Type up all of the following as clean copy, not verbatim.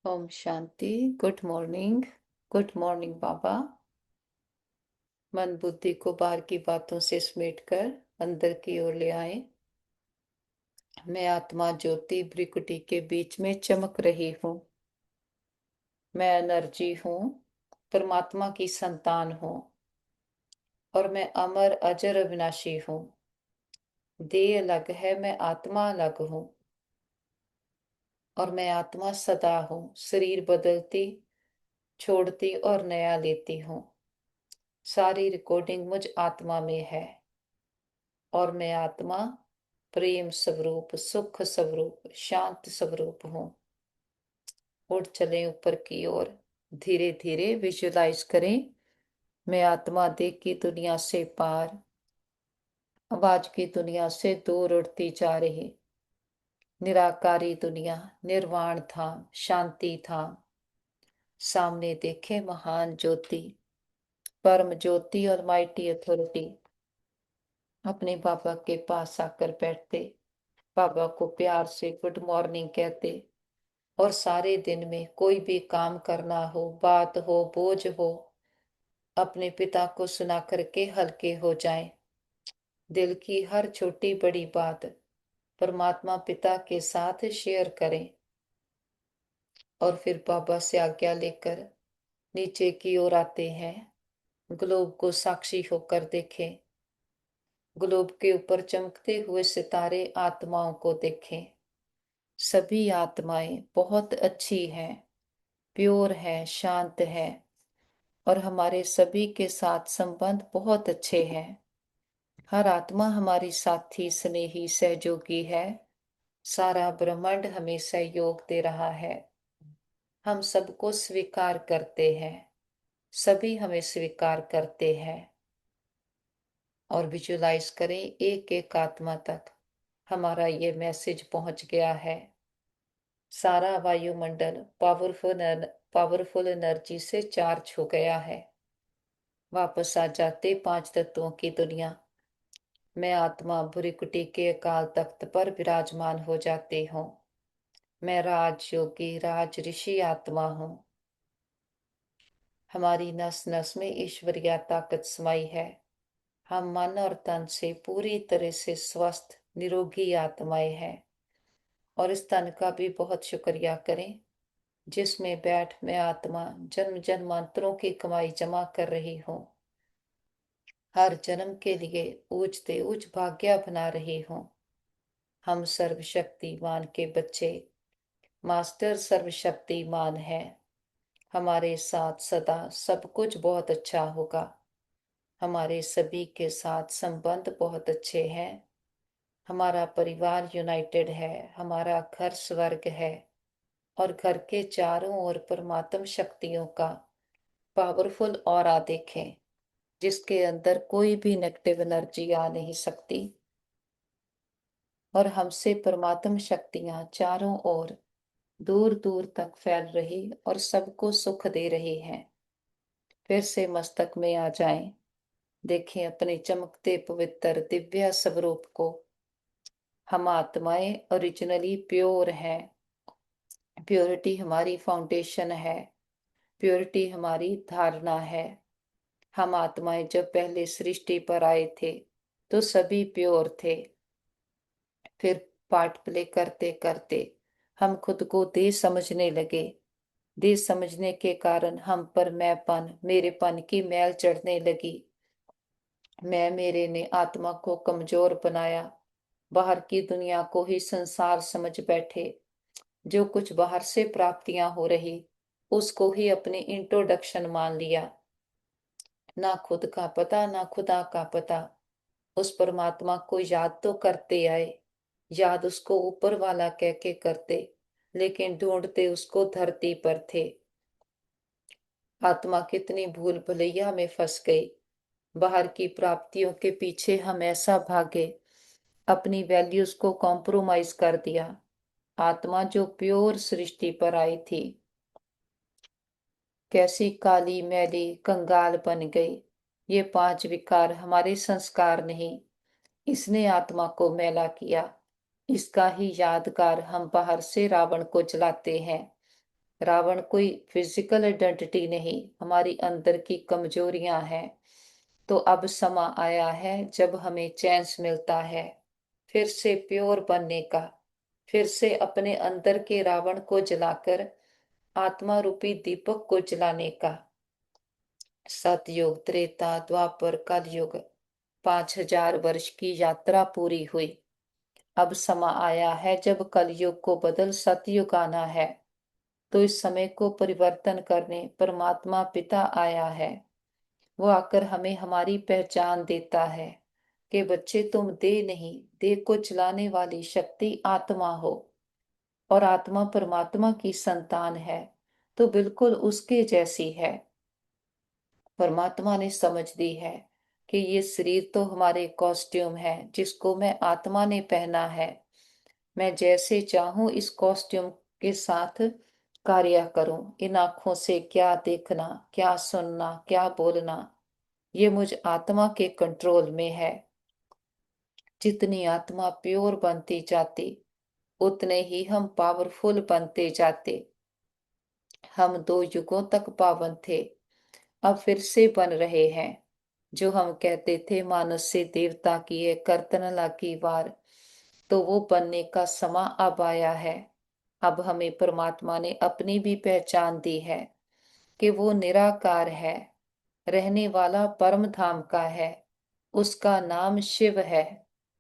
Om Shanti. Good morning बाबा। मन बुद्धि को बाहर की बातों से समेटकर अंदर की ओर ले आए। मैं आत्मा ज्योति भ्रिकुटी के बीच में चमक रही हूँ। मैं एनर्जी हूँ, परमात्मा की संतान हूँ और मैं अमर अजर अविनाशी हूँ। देह अलग है, मैं आत्मा अलग हूँ और मैं आत्मा सदा हूँ। शरीर बदलती, छोड़ती और नया लेती हूँ। सारी रिकॉर्डिंग मुझ आत्मा में है और मैं आत्मा प्रेम स्वरूप, सुख स्वरूप, शांत स्वरूप हूँ। उठ चले ऊपर की ओर। धीरे धीरे विजुलाइज करें, मैं आत्मा देह की दुनिया से पार, आवाज की दुनिया से दूर उड़ती जा रही। निराकारी दुनिया, निर्वाण धाम, शांति धाम। सामने देखे महान ज्योति, परम ज्योति और माइटी अथॉरिटी अपने बाबा के पास आकर बैठते, बाबा को प्यार से गुड मॉर्निंग कहते और सारे दिन में कोई भी काम करना हो, बात हो, बोझ हो, अपने पिता को सुना करके हल्के हो जाएं। दिल की हर छोटी बड़ी बात परमात्मा पिता के साथ शेयर करें और फिर बाबा से आज्ञा लेकर नीचे की ओर आते हैं। ग्लोब को साक्षी होकर देखें। ग्लोब के ऊपर चमकते हुए सितारे आत्माओं को देखें। सभी आत्माएं बहुत अच्छी हैं, प्योर है, शांत है और हमारे सभी के साथ संबंध बहुत अच्छे हैं। हर आत्मा हमारी साथी, स्नेही, सहयोगी है। सारा ब्रह्मांड हमें सहयोग दे रहा है। हम सबको स्वीकार करते हैं, सभी हमें स्वीकार करते हैं। और विजुलाइज करें, एक एक आत्मा तक हमारा ये मैसेज पहुंच गया है। सारा वायुमंडल पावरफुल एनर्जी से चार्ज हो गया है। वापस आ जाते पांच तत्वों की दुनिया। मैं आत्मा भुरिकुटी के अकाल तख्त पर विराजमान हो जाती हूँ। मैं राज योगी, राज ऋषि आत्मा हूँ। हमारी नस नस में ईश्वरीय ताकत समाई है। हम मन और तन से पूरी तरह से स्वस्थ निरोगी आत्माएं हैं। और इस तन का भी बहुत शुक्रिया करें जिसमें बैठ मैं आत्मा जन्म जन्मांतरों की कमाई जमा कर रही हूँ। हर जन्म के लिए ऊंचते ऊंच भाग्य बना रही हूँ। हम सर्वशक्तिमान के बच्चे, मास्टर सर्वशक्तिमान है। हमारे साथ सदा सब कुछ बहुत अच्छा होगा। हमारे सभी के साथ संबंध बहुत अच्छे हैं। हमारा परिवार यूनाइटेड है। हमारा घर स्वर्ग है और घर के चारों ओर परमात्म शक्तियों का पावरफुल ऑरा देखें जिसके अंदर कोई भी नेगेटिव एनर्जी आ नहीं सकती और हमसे परमात्म शक्तियां चारों ओर दूर दूर तक फैल रही और सबको सुख दे रही हैं। फिर से मस्तक में आ जाएं। देखें अपने चमकते पवित्र दिव्य स्वरूप को। हम आत्माएं ओरिजिनली प्योर हैं। प्योरिटी हमारी फाउंडेशन है। प्योरिटी हमारी धारणा है। हम आत्माएं जब पहले सृष्टि पर आए थे तो सभी प्योर थे। फिर पार्ट प्ले करते करते हम खुद को देह समझने लगे। देह समझने के कारण हम पर मैंपन, मेरेपन की मैल चढ़ने लगी। मैं मेरे ने आत्मा को कमजोर बनाया। बाहर की दुनिया को ही संसार समझ बैठे। जो कुछ बाहर से प्राप्तियां हो रही उसको ही अपनी इंट्रोडक्शन मान लिया। ना खुद का पता, ना खुदा का पता। उस परमात्मा को याद तो करते आए, याद उसको ऊपर वाला कह के करते, लेकिन ढूंढते उसको धरती पर थे। आत्मा कितनी भूल भुलैया में फंस गई। बाहर की प्राप्तियों के पीछे हम ऐसा भागे, अपनी वैल्यूज को कॉम्प्रोमाइज कर दिया। आत्मा जो प्योर सृष्टि पर आई थी कैसी काली मैली कंगाल बन गई। ये पांच विकार हमारे संस्कार नहीं, इसने आत्मा को मैला किया। इसका ही यादगार हम बाहर से रावण को जलाते हैं। रावण कोई फिजिकल आइडेंटिटी नहीं, हमारी अंदर की कमजोरियां हैं। तो अब समा आया है जब हमें चैंस मिलता है फिर से प्योर बनने का, फिर से अपने अंदर के रावण को जलाकर आत्मा रूपी दीपक को जलाने का। सतयुग, त्रेता, द्वापर, कलयुग, 5000 वर्ष की यात्रा पूरी हुई। अब समा आया है जब कलयुग को बदल सतयुग आना है। तो इस समय को परिवर्तन करने परमात्मा पिता आया है। वो आकर हमें हमारी पहचान देता है कि बच्चे तुम देह नहीं, देह को चलाने वाली शक्ति आत्मा हो, और आत्मा परमात्मा की संतान है तो बिल्कुल उसके जैसी है। परमात्मा ने समझ दी है कि ये शरीर तो हमारे कॉस्ट्यूम है जिसको मैं आत्मा ने पहना है। मैं जैसे चाहूं इस कॉस्ट्यूम के साथ कार्य करूं। इन आंखों से क्या देखना, क्या सुनना, क्या बोलना, ये मुझ आत्मा के कंट्रोल में है। जितनी आत्मा प्योर बनती जाती उतने ही हम पावरफुल बनते जाते। हम 2 युगों तक पावन थे, अब फिर से बन रहे हैं। जो हम कहते थे मानस से देवता किए कर्तन लागी वार, तो वो बनने का समा अब आया है। अब हमें परमात्मा ने अपनी भी पहचान दी है कि वो निराकार है, रहने वाला परम धाम का है। उसका नाम शिव है।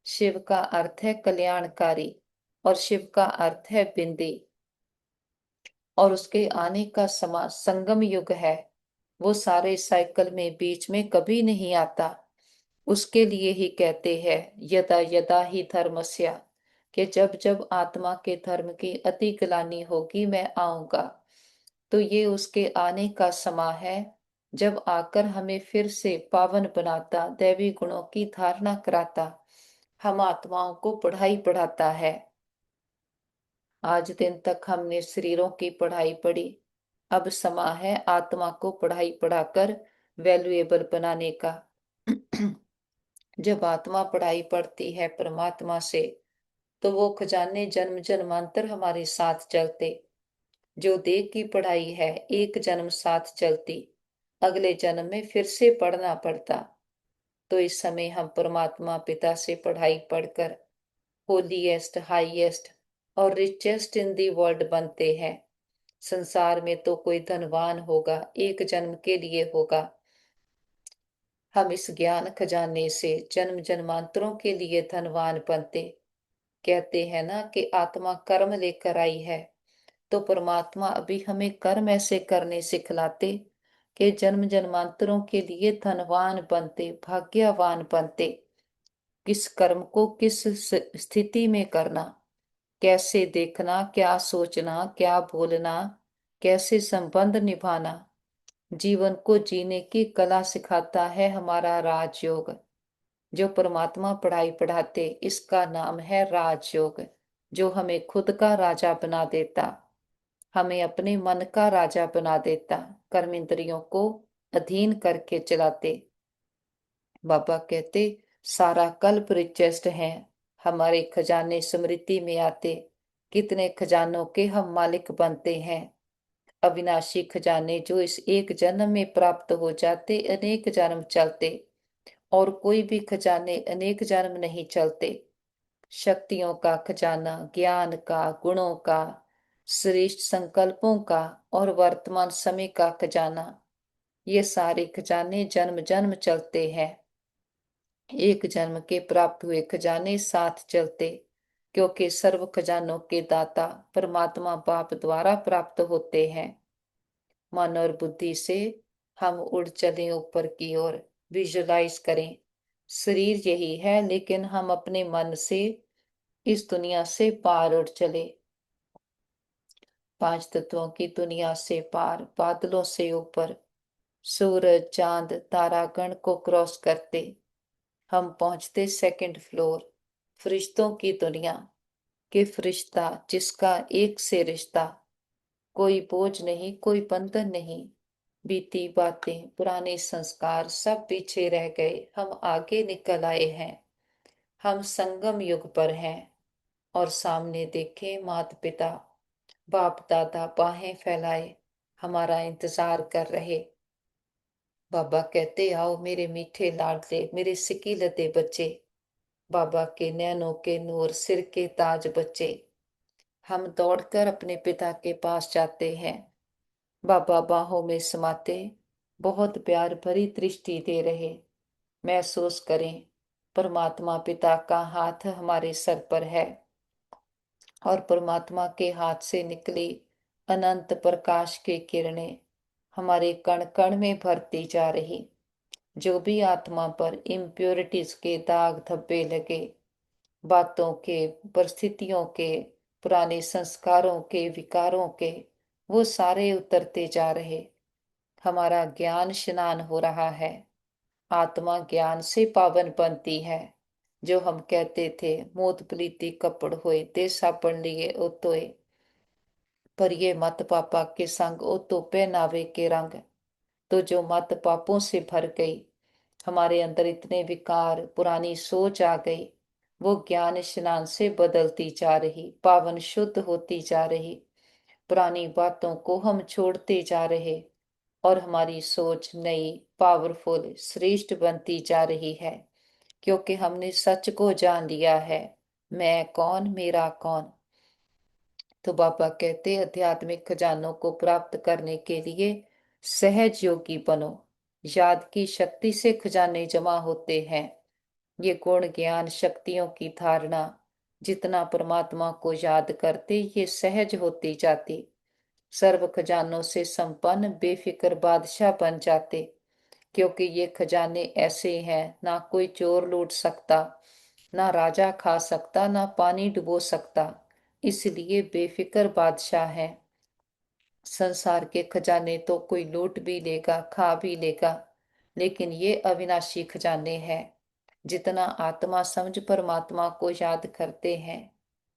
शिव का अर्थ है कल्याणकारी, और शिव का अर्थ है बिंदी। और उसके आने का समा संगम युग है। वो सारे साइकिल में बीच में कभी नहीं आता। उसके लिए ही कहते हैं यदा यदा ही धर्मस्य, कि जब जब आत्मा के धर्म की अति ग्लानि होगी मैं आऊंगा। तो ये उसके आने का समा है, जब आकर हमें फिर से पावन बनाता, दैवी गुणों की धारणा कराता, हम आत्माओं को पढ़ाई पढ़ाता है। आज दिन तक हमने शरीरों की पढ़ाई पढ़ी, अब समा है आत्मा को पढ़ाई पढ़ाकर वैल्यूएबल बनाने का। जब आत्मा पढ़ाई पढ़ती है परमात्मा से, तो वो खजाने जन्म जन्मांतर हमारे साथ चलते। जो देह की पढ़ाई है एक जन्म साथ चलती, अगले जन्म में फिर से पढ़ना पड़ता। तो इस समय हम परमात्मा पिता से पढ़ाई पढ़कर होलीएस्ट, हाईएस्ट और रिचेस्ट इन दी वर्ल्ड बनते हैं। संसार में तो कोई धनवान होगा, एक जन्म के लिए होगा। हम इस ज्ञान खजाने से जन्म जन्मांतरों के लिए धनवान बनते। कहते हैं ना कि आत्मा कर्म लेकर आई है, तो परमात्मा अभी हमें कर्म ऐसे करने सिखलाते कि जन्म जन्मांतरों के लिए धनवान बनते, भाग्यवान बनते। किस कर्म को किस स्थिति में करना, कैसे देखना, क्या सोचना, क्या बोलना, कैसे संबंध निभाना, जीवन को जीने की कला सिखाता है हमारा राजयोग। जो परमात्मा पढ़ाई पढ़ाते इसका नाम है राजयोग, जो हमें खुद का राजा बना देता, हमें अपने मन का राजा बना देता, कर्म इंद्रियों को अधीन करके चलाते। बाबा कहते सारा कल्प रिचेस्ट है, हमारे खजाने स्मृति में आते, कितने खजानों के हम मालिक बनते हैं। अविनाशी खजाने जो इस एक जन्म में प्राप्त हो जाते अनेक जन्म चलते, और कोई भी खजाने अनेक जन्म नहीं चलते। शक्तियों का खजाना, ज्ञान का, गुणों का, श्रेष्ठ संकल्पों का, और वर्तमान समय का खजाना, ये सारे खजाने जन्म जन्म चलते हैं। एक जन्म के प्राप्त हुए खजाने साथ चलते, क्योंकि सर्व खजानों के दाता परमात्मा बाप द्वारा प्राप्त होते हैं। मन और बुद्धि से हम उड़ चलें ऊपर की ओर, विजुलाइज करें। शरीर यही है, लेकिन हम अपने मन से इस दुनिया से पार उड़ चले। 5 तत्वों की दुनिया से पार, बादलों से ऊपर, सूरज, चांद, तारागण को क्रॉस करते हम पहुंचते सेकंड फ्लोर, फरिश्तों की दुनिया के फरिश्ता जिसका एक से रिश्ता, कोई बोझ नहीं, कोई बंधन नहीं। बीती बातें, पुराने संस्कार सब पीछे रह गए, हम आगे निकल आए हैं। हम संगम युग पर हैं, और सामने देखे माता पिता, बाप दादा बाहें फैलाए हमारा इंतजार कर रहे। बाबा कहते आओ मेरे मीठे लाडले मेरे सिकीलते बच्चे, बाबा के नैनों के नूर सिर के ताज बच्चे। हम दौड़कर अपने पिता के पास जाते हैं, बाबा बाहों में समाते बहुत प्यार भरी दृष्टि दे रहे। महसूस करें परमात्मा पिता का हाथ हमारे सर पर है और परमात्मा के हाथ से निकली अनंत प्रकाश की किरणें हमारे कण कण में भरती जा रही। जो भी आत्मा पर इम्प्योरिटीज के दाग धब्बे लगे, बातों के, परिस्थितियों के, पुराने संस्कारों के, विकारों के, वो सारे उतरते जा रहे। हमारा ज्ञान स्नान हो रहा है। आत्मा ज्ञान से पावन बनती है। जो हम कहते थे मोत प्रीति कपड़ होए ते सापन लिए ओतोए, पर ये मत पापा के संग ओ तो पहनावे के रंग। तो जो मत पापों से भर गई, हमारे अंदर इतने विकार पुरानी सोच आ गई, वो ज्ञान स्नान से बदलती जा रही, पावन शुद्ध होती जा रही। पुरानी बातों को हम छोड़ते जा रहे और हमारी सोच नई, पावरफुल, श्रेष्ठ बनती जा रही है, क्योंकि हमने सच को जान लिया है। मैं कौन, मेरा कौन। तो बाबा कहते आध्यात्मिक खजानों को प्राप्त करने के लिए सहज योगी बनो। याद की शक्ति से खजाने जमा होते हैं। ये गुण ज्ञान शक्तियों की धारणा जितना परमात्मा को याद करते ये सहज होती जाती। सर्व खजानों से संपन्न बेफिक्र बादशाह बन जाते, क्योंकि ये खजाने ऐसे हैं ना कोई चोर लूट सकता, ना राजा खा सकता, ना पानी डुबो सकता, इसलिए बेफिक्र बादशाह है। संसार के खजाने तो कोई लूट भी लेगा, खा भी लेगा, लेकिन ये अविनाशी खजाने हैं। जितना आत्मा समझ परमात्मा को याद करते हैं,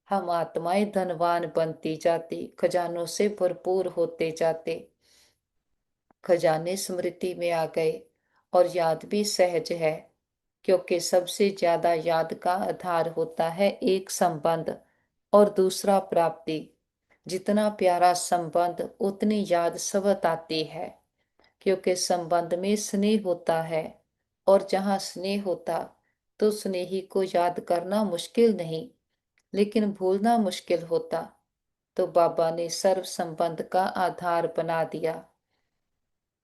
हम आत्माएं धनवान बनती जाती, खजानों से भरपूर होते जाते। खजाने स्मृति में आ गए और याद भी सहज है, क्योंकि सबसे ज्यादा याद का आधार होता है एक संबंध और दूसरा प्राप्ति। जितना प्यारा संबंध उतनी याद सवत आती है, क्योंकि संबंध में स्नेह होता है, और जहाँ स्नेह होता तो स्नेही को याद करना मुश्किल नहीं, लेकिन भूलना मुश्किल होता। तो बाबा ने सर्व संबंध का आधार बना दिया।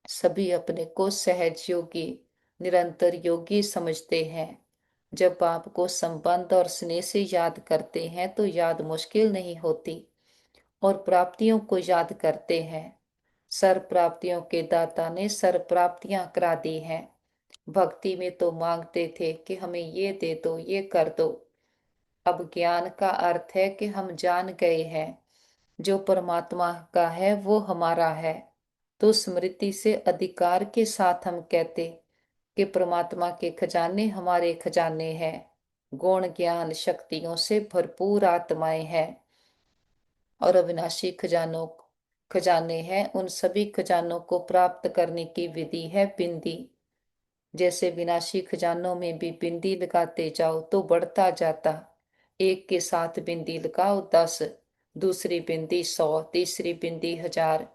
सभी अपने को सहज योगी, निरंतर योगी समझते हैं। जब बाप को संबंध और स्नेह से याद करते हैं तो याद मुश्किल नहीं होती और प्राप्तियों को याद करते हैं। सर्व प्राप्तियों के दाता ने सर्व प्राप्तियां करा दी हैं। भक्ति में तो मांगते थे कि हमें ये दे दो, ये कर दो। अब ज्ञान का अर्थ है कि हम जान गए हैं जो परमात्मा का है वो हमारा है। तो स्मृति से अधिकार के साथ हम कहते कि परमात्मा के खजाने हमारे खजाने हैं। गुण ज्ञान शक्तियों से भरपूर आत्माएं हैं और अविनाशी खजानों खजाने हैं। उन सभी खजानों को प्राप्त करने की विधि है बिंदी। जैसे विनाशी खजानों में भी बिंदी लगाते जाओ तो बढ़ता जाता। एक के साथ बिंदी लगाओ 10, दूसरी बिंदी 100, तीसरी बिंदी 1000।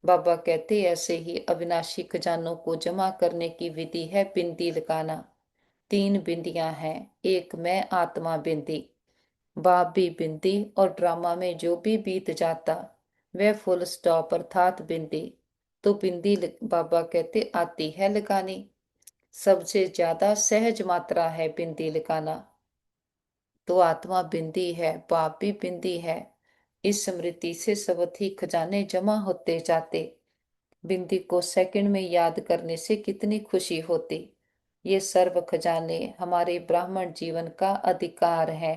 बाबा कहते ऐसे ही अविनाशी खजानों को जमा करने की विधि है बिंदी लगाना। 3 बिंदियां हैं, एक मैं आत्मा बिंदी, बाप भी बिंदी, और ड्रामा में जो भी बीत जाता वह फुल स्टॉप अर्थात बिंदी। तो बिंदी बाबा कहते आती है लगानी। सबसे ज्यादा सहज मात्रा है बिंदी लगाना। तो आत्मा बिंदी है, पाप भी बिंदी है। इस स्मृति से सबथी खजाने जमा होते जाते। बिंदी को सेकंड में याद करने से कितनी खुशी होती। ये सर्व खजाने हमारे ब्राह्मण जीवन का अधिकार है,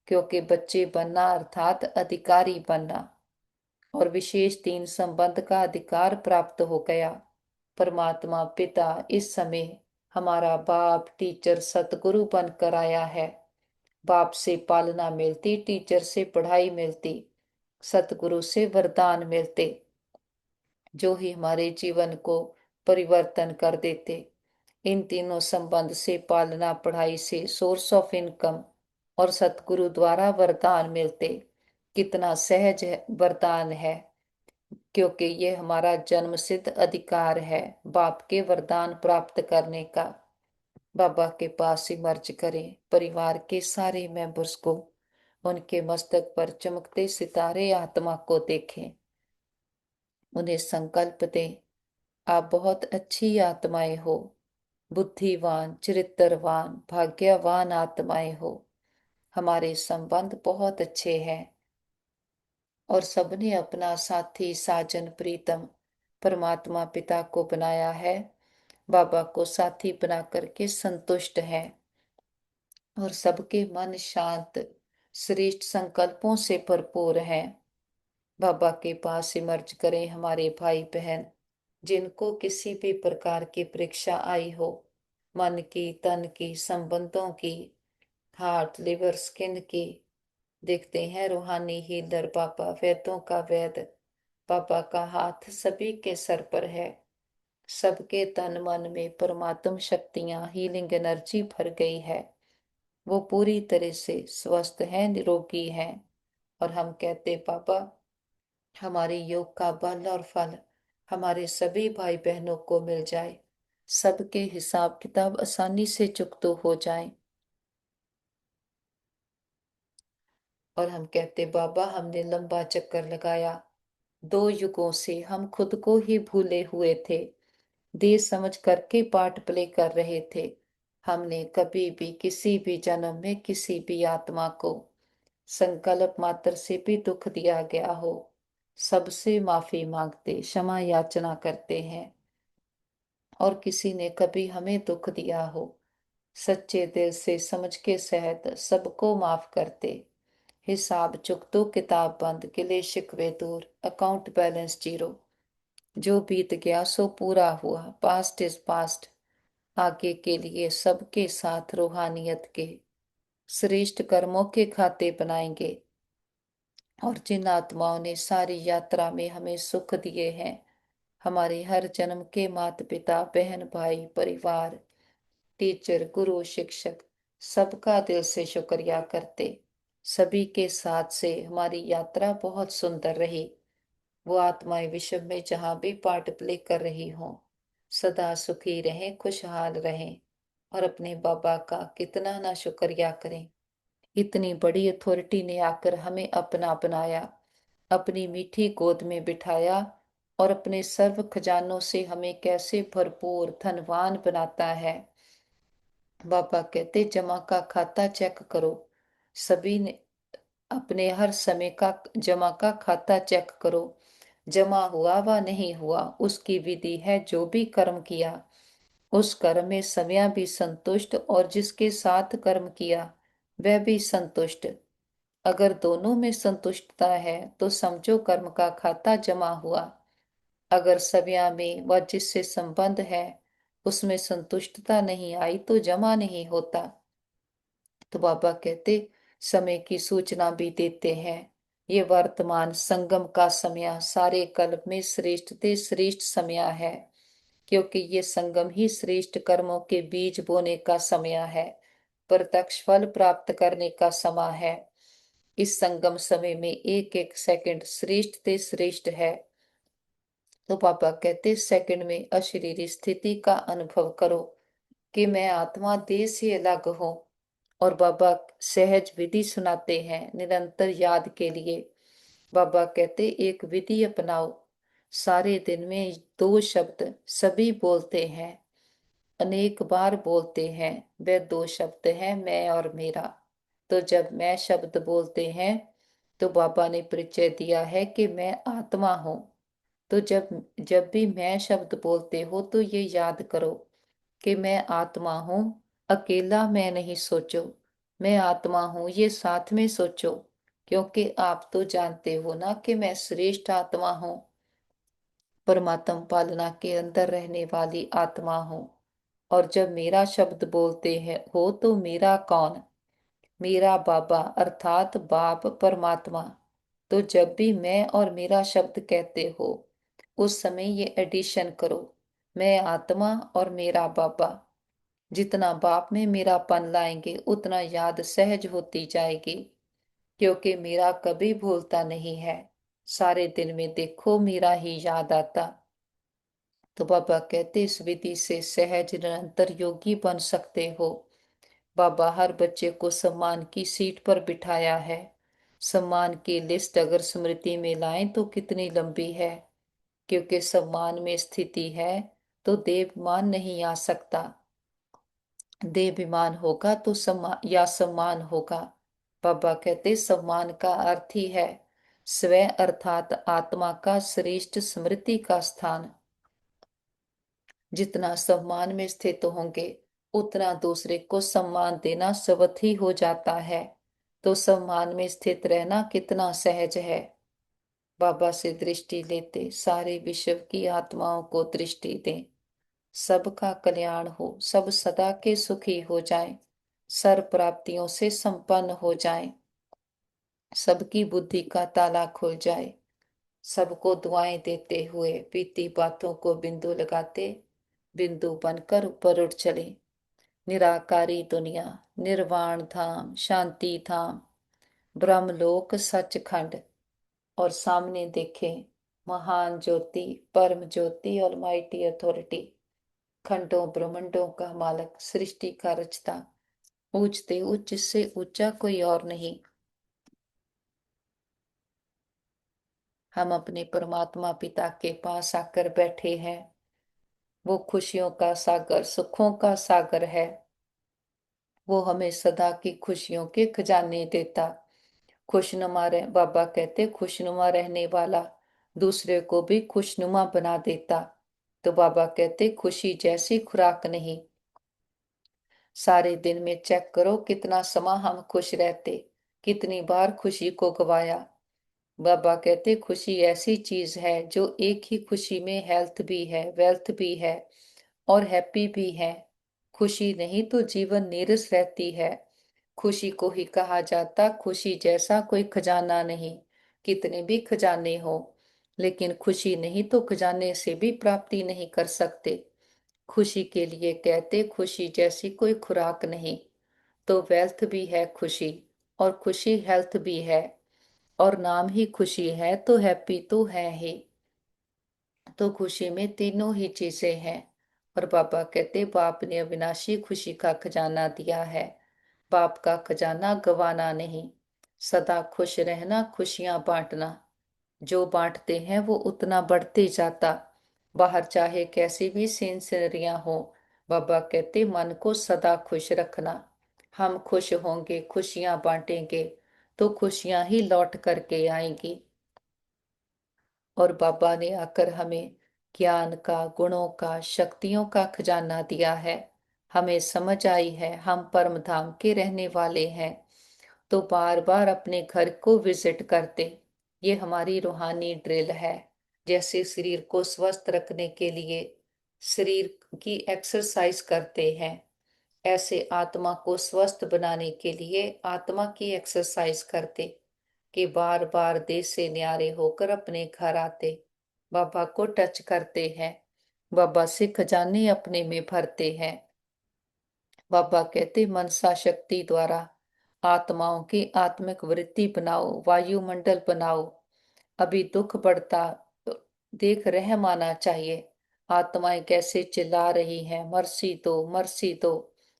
क्योंकि बच्चे बनना अर्थात अधिकारी बनना, और विशेष 3 संबंध का अधिकार प्राप्त हो गया। परमात्मा पिता इस समय हमारा बाप टीचर सतगुरु बनकर आया है। बाप से पालना मिलती, टीचर से पढ़ाई मिलती, सतगुरु से वरदान मिलते, जो ही हमारे जीवन को परिवर्तन कर देते। इन तीनों संबंध से पालना, पढ़ाई से सोर्स ऑफ इनकम और सतगुरु द्वारा वरदान मिलते। कितना सहज वरदान है, क्योंकि ये हमारा जन्म सिद्ध अधिकार है बाप के वरदान प्राप्त करने का। बाबा के पास ही मर्ज करें परिवार के सारे मेंबर्स को, उनके मस्तक पर चमकते सितारे आत्मा को देखें, उन्हें संकल्प दें, आप बहुत अच्छी आत्माएं हो, बुद्धिवान, चरित्रवान, भाग्यवान आत्माएं हो। हमारे संबंध बहुत अच्छे हैं और सबने अपना साथी साजन प्रीतम परमात्मा पिता को बनाया है, बाबा को साथी बना करके संतुष्ट है और सबके मन शांत श्रेष्ठ संकल्पों से भरपूर हैं। बाबा के पास सिमर्ज करें हमारे भाई बहन जिनको किसी भी प्रकार की परीक्षा आई हो, मन की, तन की, संबंधों की, हार्ट, लिवर, स्किन की। देखते हैं रूहानी हीलर बाबा, वेदों का वेद बाबा का हाथ सभी के सर पर है। सबके तन मन में परमात्म शक्तियां, हीलिंग एनर्जी भर गई है। वो पूरी तरह से स्वस्थ है, निरोगी है। और हम कहते बाबा, हमारे योग का बल और फल हमारे सभी भाई बहनों को मिल जाए, सबके हिसाब किताब आसानी से चुकतो हो जाए। और हम कहते बाबा, हमने लंबा चक्कर लगाया, 2 युगों से हम खुद को ही भूले हुए थे, देश समझ करके पार्ट प्ले कर रहे थे। हमने कभी भी किसी भी जन्म में किसी भी आत्मा को संकल्प मात्र से भी दुख दिया गया हो, सबसे माफी मांगते, क्षमा याचना करते हैं। और किसी ने कभी हमें दुख दिया हो, सच्चे दिल से समझ के सहित सबको माफ करते। हिसाब चुकतो, किताब बंद, गिले शिकवे दूर, अकाउंट बैलेंस जीरो। जो बीत गया सो पूरा हुआ, पास्ट इज पास्ट। आगे के लिए सबके साथ रूहानियत के श्रेष्ठ कर्मों के खाते बनाएंगे। और जिन आत्माओं ने सारी यात्रा में हमें सुख दिए हैं, हमारे हर जन्म के माता पिता, बहन भाई, परिवार, टीचर, गुरु, शिक्षक, सबका दिल से शुक्रिया करते। सभी के साथ से हमारी यात्रा बहुत सुंदर रही। वो आत्माएं विश्व में जहां भी पार्ट प्ले कर रही हों, सदा सुखी रहें, खुशहाल रहें। और अपने बाबा का कितना ना शुक्रिया करें। इतनी बड़ी अथॉरिटी ने आकर हमें अपना बनाया, अपनी मीठी गोद में बिठाया और अपने सर्व खजानों से हमें कैसे भरपूर धनवान बनाता है। बाबा कहते जमा का खाता चेक करो। सभी ने अपने हर समय का जमा का खाता चेक करो, जमा हुआ व नहीं हुआ, उसकी विधि है। जो भी कर्म किया उस कर्म में समय भी संतुष्ट और जिसके साथ कर्म किया वह भी संतुष्ट। अगर दोनों में संतुष्टता है तो समझो कर्म का खाता जमा हुआ। अगर समय में व जिससे संबंध है उसमें संतुष्टता नहीं आई तो जमा नहीं होता। तो बाबा कहते समय की सूचना भी देते हैं। ये वर्तमान संगम का समय सारे कल्प में श्रेष्ठ से श्रेष्ठ समय है, क्योंकि ये संगम ही श्रेष्ठ कर्मों के बीज बोने का समय है, प्रत्यक्ष फल प्राप्त करने का समय है। इस संगम समय में एक एक सेकंड श्रेष्ठ से श्रेष्ठ है। तो पापा कहते सेकंड में अशरीरी स्थिति का अनुभव करो कि मैं आत्मा देह से अलग हूं। और बाबा सहज विधि सुनाते हैं निरंतर याद के लिए। बाबा कहते एक विधि अपनाओ, सारे दिन में 2 शब्द सभी बोलते हैं, अनेक बार बोलते हैं। वे 2 शब्द हैं, मैं और मेरा। तो जब मैं शब्द बोलते हैं तो बाबा ने परिचय दिया है कि मैं आत्मा हूं। तो जब जब भी मैं शब्द बोलते हो तो ये याद करो कि मैं आत्मा हूं। अकेला मैं नहीं सोचो, मैं आत्मा हूं ये साथ में सोचो, क्योंकि आप तो जानते हो ना कि मैं श्रेष्ठ आत्मा हूं, परमात्म पालना के अंदर रहने वाली आत्मा हूं। और जब मेरा शब्द बोलते हैं हो तो मेरा कौन, मेरा बाबा अर्थात बाप परमात्मा। तो जब भी मैं और मेरा शब्द कहते हो उस समय ये एडिशन करो, मैं आत्मा और मेरा बाबा। जितना बाप में मेरा पन लाएंगे उतना याद सहज होती जाएगी, क्योंकि मेरा कभी भूलता नहीं है। सारे दिन में देखो मेरा ही याद आता। तो बाबा कहते इस विधि से सहज निरंतर योगी बन सकते हो। बाबा हर बच्चे को सम्मान की सीट पर बिठाया है। सम्मान की लिस्ट अगर स्मृति में लाएं तो कितनी लंबी है, क्योंकि सम्मान में स्थिति है तो देवमान नहीं आ सकता। देवाभिमान होगा तो सम्मान या सम्मान होगा। बाबा कहते सम्मान का अर्थ ही है स्वयं अर्थात आत्मा का श्रेष्ठ स्मृति का स्थान। जितना सम्मान में स्थित होंगे उतना दूसरे को सम्मान देना स्वतः ही हो जाता है। तो सम्मान में स्थित रहना कितना सहज है। बाबा से दृष्टि लेते सारे विश्व की आत्माओं को दृष्टि दें। सबका कल्याण हो, सब सदा के सुखी हो जाएं, सर्व प्राप्तियों से संपन्न हो जाएं, सबकी बुद्धि का ताला खुल जाए। सबको दुआएं देते हुए बीती बातों को बिंदु लगाते बिंदु बनकर ऊपर उठ चले। निराकारी दुनिया, निर्वाण धाम, शांति धाम, ब्रह्मलोक सचखंड, और सामने देखें महान ज्योति, परम ज्योति, ऑलमाइटी अथॉरिटी, खंडों ब्रह्मांडों का मालक, सृष्टि का रचता, ऊंचते उच्च से ऊंचा कोई और नहीं। हम अपने परमात्मा पिता के पास आकर बैठे हैं। वो खुशियों का सागर, सुखों का सागर है। वो हमें सदा की खुशियों के खजाने देता। खुशनुमा रह बाबा कहते खुशनुमा रहने वाला दूसरे को भी खुशनुमा बना देता। तो बाबा कहते खुशी जैसी खुराक नहीं। सारे दिन में चेक करो कितना समय हम खुश रहते, कितनी बार खुशी को गवाया। बाबा कहते खुशी ऐसी चीज है जो एक ही खुशी में हेल्थ भी है, वेल्थ भी है और हैप्पी भी है। खुशी नहीं तो जीवन नीरस रहती है। खुशी को ही कहा जाता खुशी जैसा कोई खजाना नहीं। कितने भी खजाने हो, लेकिन खुशी नहीं तो खजाने से भी प्राप्ति नहीं कर सकते। खुशी के लिए कहते खुशी जैसी कोई खुराक नहीं। तो वेल्थ भी है खुशी, और खुशी हेल्थ भी है, और नाम ही खुशी है तो हैप्पी तो है ही। तो खुशी में तीनों ही चीजें हैं। और बाबा कहते बाप ने अविनाशी खुशी का खजाना दिया है। बाप का खजाना गवाना नहीं, सदा खुश रहना, खुशियां बांटना। जो बांटते हैं वो उतना बढ़ते जाता। बाहर चाहे कैसी भी सीन सिनरियां हो, बाबा कहते मन को सदा खुश रखना। हम खुश होंगे, खुशियां बांटेंगे तो खुशियां ही लौट करके आएंगी। और बाबा ने आकर हमें ज्ञान का, गुणों का, शक्तियों का खजाना दिया है। हमें समझ आई है हम परम धाम के रहने वाले हैं, तो बार बार अपने घर को विजिट करते। ये हमारी रूहानी ड्रिल है। जैसे शरीर को स्वस्थ रखने के लिए शरीर की एक्सरसाइज करते हैं, ऐसे आत्मा को स्वस्थ बनाने के लिए आत्मा की एक्सरसाइज करते। कि बार बार देश से न्यारे होकर अपने घर आते, बाबा को टच करते हैं, बाबा से खजाने अपने में भरते हैं। बाबा कहते मनसा शक्ति द्वारा आत्माओं की आत्मिक वृत्ति बनाओ, वायुमंडल बनाओ। अभी दुख बढ़ता देख रहम आना चाहिए। आत्माएं कैसे चिल्ला रही हैं मर्सी दो, मर्सी दो।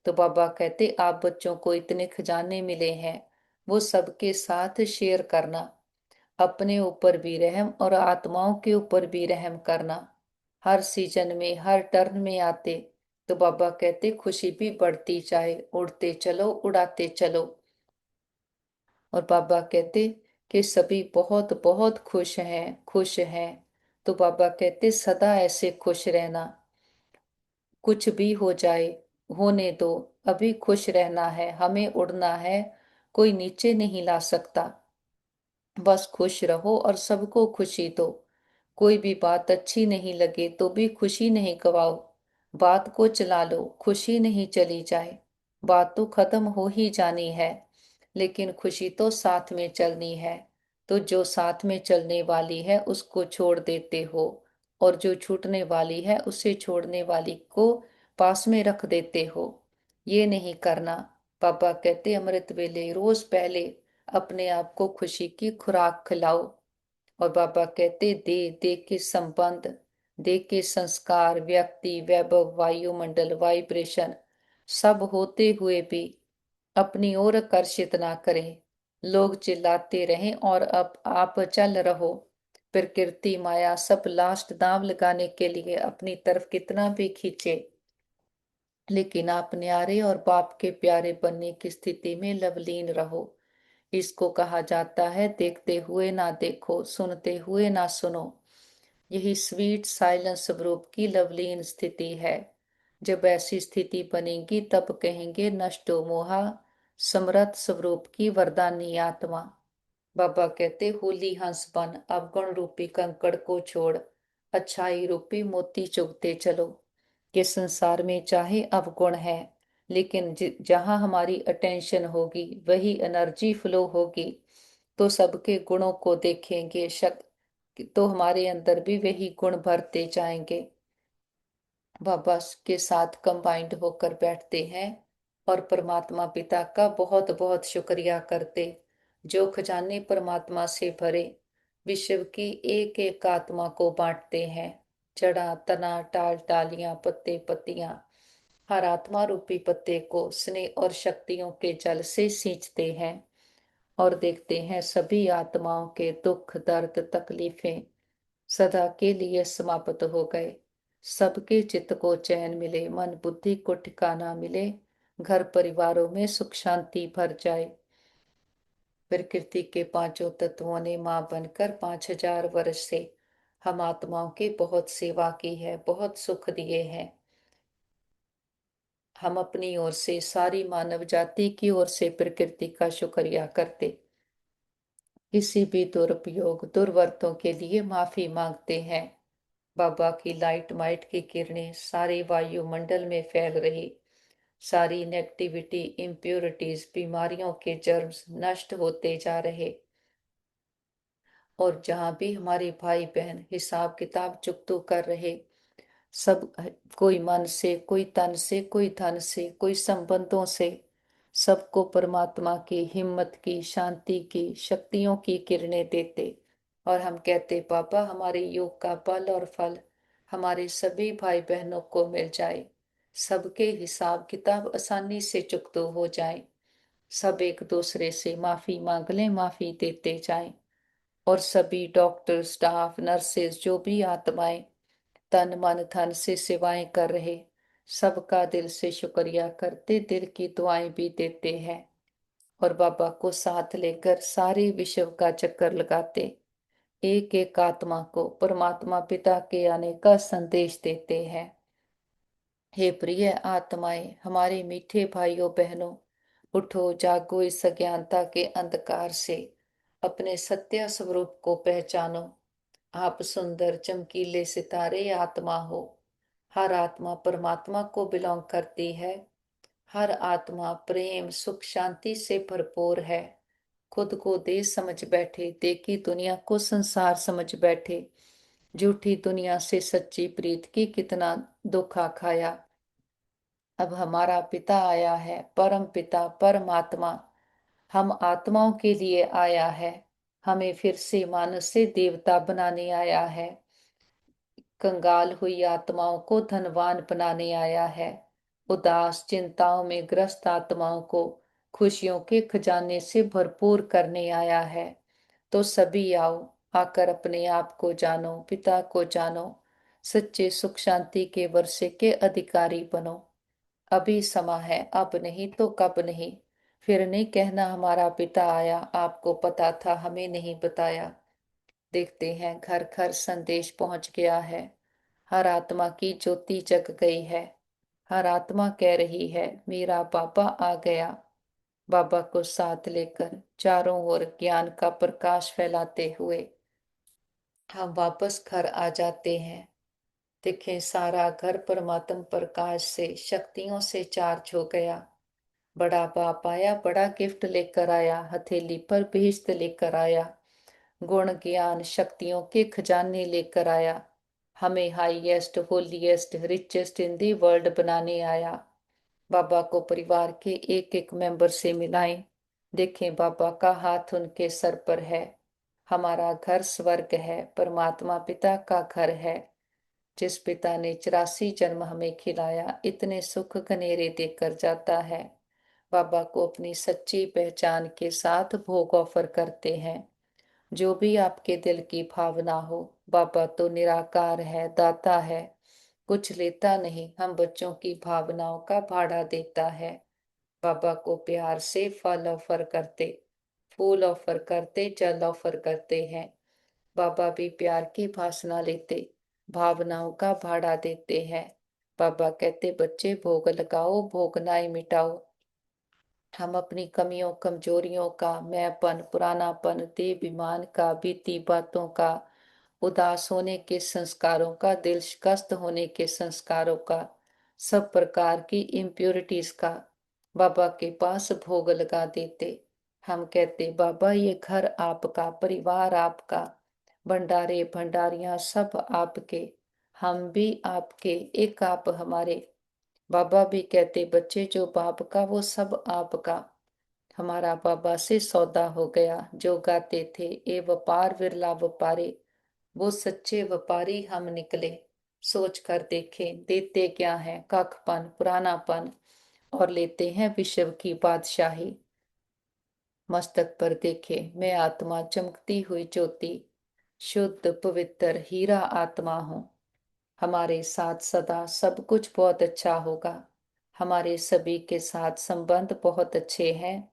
तो बाबा कहते आप बच्चों को इतने खजाने मिले हैं, वो सबके साथ शेयर करना। अपने ऊपर भी रहम और आत्माओं के ऊपर भी रहम करना। हर सीजन में, हर टर्न में आते तो बाबा कहते खुशी भी बढ़ती जाए, उड़ते चलो, उड़ाते चलो। और बाबा कहते कि सभी बहुत बहुत खुश हैं, खुश हैं। तो बाबा कहते सदा ऐसे खुश रहना। कुछ भी हो जाए, होने दो, अभी खुश रहना है, हमें उड़ना है, कोई नीचे नहीं ला सकता। बस खुश रहो और सबको खुशी दो। कोई भी बात अच्छी नहीं लगे तो भी खुशी नहीं गवाओ। बात को चला लो, खुशी नहीं चली जाए। बात तो खत्म हो ही जानी है, लेकिन खुशी तो साथ में चलनी है। तो जो साथ में चलने वाली है उसको छोड़ देते हो, और जो छूटने वाली है उसे छोड़ने वाली को पास में रख देते हो। ये नहीं करना। पापा कहते अमृत वेले रोज पहले अपने आप को खुशी की खुराक खिलाओ। और बाबा कहते दे के संबंध, दे के संस्कार, व्यक्ति, वैभव, वायुमंडल, वाइब्रेशन सब होते हुए भी अपनी ओर आकर्षित ना करें। लोग चिल्लाते रहें और अब आप चल रहो। प्रकृति माया सब लास्ट दांव लगाने के लिए अपनी तरफ कितना भी खींचे, लेकिन आप न्यारे और बाप के प्यारे बनने की स्थिति में लवलीन रहो। इसको कहा जाता है देखते हुए ना देखो, सुनते हुए ना सुनो। यही स्वीट साइलेंस स्वरूप की लवलीन स्थिति है। जब ऐसी स्थिति बनेगी तब कहेंगे नष्टो मोहा, समृत स्वरूप की वरदानी आत्मा। बाबा कहते होली हंस बन, अवगुण रूपी कंकड़ को छोड़, अच्छाई रूपी मोती चुगते चलो। ये संसार में चाहे अवगुण है, लेकिन जहां हमारी अटेंशन होगी वही एनर्जी फ्लो होगी। तो सबके गुणों को देखेंगे, तो हमारे अंदर भी वही गुण भरते जाएंगे। बाबा के साथ कंबाइंड होकर बैठते हैं और परमात्मा पिता का बहुत बहुत शुक्रिया करते, जो खजाने परमात्मा से भरे विश्व की एक एक आत्मा को बांटते हैं। जड़ा तना टाल टालियां पत्ते पत्तियां, हर आत्मा रूपी पत्ते को स्नेह और शक्तियों के जल से सींचते हैं और देखते हैं सभी आत्माओं के दुख दर्द तकलीफें सदा के लिए समाप्त हो गए। सबके चित्त को चैन मिले, मन बुद्धि को ठिकाना मिले, घर परिवारों में सुख शांति भर जाए। प्रकृति के पांचों तत्वों ने मां बनकर 5000 वर्ष से हम आत्माओं की बहुत सेवा की है, बहुत सुख दिए हैं। हम अपनी ओर से, सारी मानव जाति की ओर से प्रकृति का शुक्रिया करते, किसी भी दुरुपयोग दुर्वर्तों के लिए माफी मांगते हैं। बाबा की लाइट माइट की किरणें सारे वायुमंडल में फैल रही, सारी नेगेटिविटी, इम्प्योरिटीज, बीमारियों के जर्म्स नष्ट होते जा रहे। और जहां भी हमारे भाई बहन हिसाब किताब चुकतो कर रहे, सब, कोई मन से, कोई तन से, कोई धन से, कोई संबंधों से, सबको परमात्मा की हिम्मत की, शांति की, शक्तियों की किरणें देते। और हम कहते पापा हमारे योग का बल और फल हमारे सभी भाई बहनों को मिल जाए, सबके हिसाब किताब आसानी से चुकतो हो जाए, सब एक दूसरे से माफी मांग लें, माफी देते जाएं। और सभी डॉक्टर, स्टाफ, नर्सेज, जो भी आत्माएं तन मन धन से सेवाएं कर रहे, सबका दिल से शुक्रिया करते, दिल की दुआएं भी देते हैं। और बाबा को साथ लेकर सारे विश्व का चक्कर लगाते, एक एक आत्मा को परमात्मा पिता के आने का संदेश देते हैं। हे प्रिय आत्माएं, हमारे मीठे भाइयों बहनों, उठो जागो, इस अज्ञानता के अंधकार से अपने सत्य स्वरूप को पहचानो। आप सुंदर चमकीले सितारे आत्मा हो। हर आत्मा परमात्मा को बिलोंग करती है। हर आत्मा प्रेम सुख शांति से भरपूर है। खुद को देश समझ बैठे, देखी दुनिया को संसार समझ बैठे, झूठी दुनिया से सच्ची प्रीत की कितना धोखा खाया। अब हमारा पिता आया है, परम पिता परमात्मा हम आत्माओं के लिए आया है, हमें फिर से मानस से देवता बनाने आया है, कंगाल हुई आत्माओं को धनवान बनाने आया है, उदास चिंताओं में ग्रस्त आत्माओं को खुशियों के खजाने से भरपूर करने आया है। तो सभी आओ, आकर अपने आप को जानो, पिता को जानो, सच्चे सुख शांति के वर्षे के अधिकारी बनो। अभी समा है, अब नहीं तो कब नहीं। फिर नहीं कहना हमारा पिता आया, आपको पता था हमें नहीं बताया। देखते हैं घर घर संदेश पहुंच गया है, हर आत्मा की ज्योति जग गई है, हर आत्मा कह रही है मेरा बाबा आ गया। बाबा को साथ लेकर चारों ओर ज्ञान का प्रकाश फैलाते हुए हम वापस घर आ जाते हैं। देखें सारा घर परमात्म प्रकाश से, शक्तियों से चार्ज हो गया। बड़ा बाप आया, बड़ा गिफ्ट लेकर आया, हथेली पर भेस्त लेकर आया, गुण ज्ञान शक्तियों के खजाने लेकर आया, हमें highest holiest richest in the world बनाने आया। बाबा को परिवार के एक एक मेंबर से मिलाएं, देखें बाबा का हाथ उनके सर पर है। हमारा घर स्वर्ग है, परमात्मा पिता का घर है। जिस पिता ने 84 जन्म हमें खिलाया, इतने सुख घनेरे देकर जाता है। बाबा को अपनी सच्ची पहचान के साथ भोग ऑफर करते हैं। जो भी आपके दिल की भावना हो, बाबा तो निराकार है, दाता है, कुछ लेता नहीं, हम बच्चों की भावनाओं का भाड़ा देता है। बाबा को प्यार से फल ऑफर करते, फूल ऑफर करते, जल ऑफर करते हैं। बाबा भी प्यार की भाषणा लेते, भावनाओं का भाड़ा देते हैं। बाबा कहते बच्चे भोग लगाओ, भोगनाई मिटाओ। हम अपनी कमियों कमजोरियों का, मैंपन पुरानापन, देहाभिमान का, बीती बातों का, उदास होने के संस्कारों का, दिल शिकस्त होने के संस्कारों का, सब प्रकार की इम्प्योरिटीज का बाबा के पास भोग लगा देते। हम कहते बाबा ये घर आपका, परिवार आपका, भंडारे भंडारियां सब आपके, हम भी आपके, एक आप हमारे। बाबा भी कहते बच्चे जो बाप का वो सब आपका। हमारा बाबा से सौदा हो गया। जो गाते थे ए व्यापार विरला व्यापारी, वो सच्चे व्यापारी हम निकले। सोच कर देखें देते क्या है, कखपन पुरानापन, और लेते हैं विश्व की बादशाही। मस्तक पर देखे मैं आत्मा चमकती हुई ज्योति, शुद्ध पवित्र हीरा आत्मा हूँ। हमारे साथ सदा सब कुछ बहुत अच्छा होगा। हमारे सभी के साथ संबंध बहुत अच्छे हैं।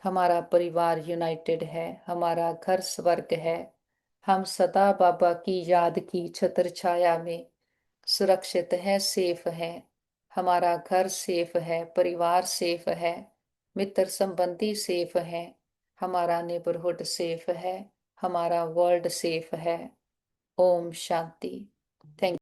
हमारा परिवार यूनाइटेड है, हमारा घर स्वर्ग है। हम सदा बाबा की याद की छत्र छाया में सुरक्षित है, सेफ है। हमारा घर सेफ है, परिवार सेफ है, मित्र संबंधी सेफ है, हमारा नेबरहुड सेफ है, हमारा वर्ल्ड सेफ है। ओम शांति।